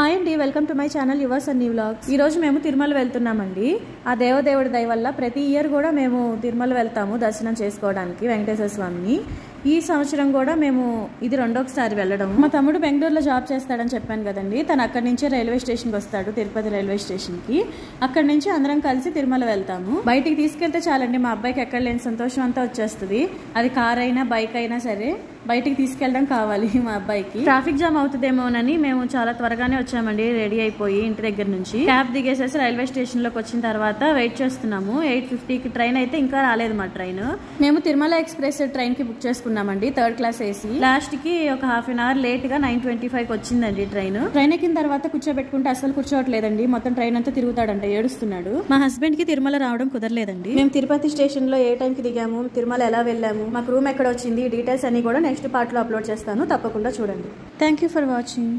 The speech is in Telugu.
హాయ్ అండి, welcome to my channel yours అన్ని వ్లాగ్స్. ఈ రోజు మేము తిరుమల వెళ్తున్నామండి. ఆ దేవదేవుడి దయ వల్ల ప్రతి ఇయర్ కూడా మేము తిరుమల వెళ్తాము దర్శనం చేసుకోవడానికి వెంకటేశ్వర స్వామిని. ఈ సంవత్సరం కూడా మేము ఇది రెండోసారి వెళ్ళడం. మా తమ్ముడు బెంగళూరులో జాబ్ చేస్తాడని చెప్పాను కదండి. తను అక్కడి నుంచే రైల్వే స్టేషన్కి వస్తాడు, తిరుపతి రైల్వే స్టేషన్కి. అక్కడి నుంచి అందరం కలిసి తిరుమల వెళ్తాము. బయటికి తీసుకెళ్తే చాలండి, మా అబ్బాయికి ఎక్కడ లేని సంతోషం అంతా వచ్చేస్తుంది. అది కార్ అయినా బైక్ అయినా సరే బయటికి తీసుకెళ్ళడం కావాలి మా అబ్బాయికి. ట్రాఫిక్ జామ్ అవుతుందేమోనని మేము చాలా త్వరగానే వచ్చామండి, రెడీ అయిపోయి ఇంటి దగ్గర నుంచి. క్యాబ్ దిగేసేసి రైల్వే స్టేషన్ లోకి వచ్చిన తర్వాత వెయిట్ చేస్తున్నాము. 8:50కి ట్రైన్ అయితే ఇంకా రాలేదు మా ట్రైన్. మేము తిరుమల ఎక్స్ప్రెస్ ట్రైన్ కి బుక్ చేసుకున్నామండి, 3rd క్లాస్ ఏసీ. లాస్ట్ కి ఒక ½ అవర్ లేట్ గా 9:25కి వచ్చిందండి ట్రైన్. ట్రైన్ ఎక్కిన తర్వాత కూర్చోబెట్టుకుంటే అసలు కూర్చోవట్లేదండి, మొత్తం ట్రైన్ అంతా తిరుగుతాడంట, ఏడుస్తున్నాడు. మా హస్బెండ్ కి తిరుమల రావడం కుదరలేదండి. మేము తిరుపతి స్టేషన్ లో ఏ టైం కి దిగాము, తిరుమల ఎలా వెళ్ళాము, మాకు రూమ్ ఎక్కడ వచ్చింది, డీటెయిల్స్ అన్ని కూడా నెక్స్ట్ పార్ట్ లో అప్లోడ్ చేస్తాను, తప్పకుండా చూడండి. Thank you for watching.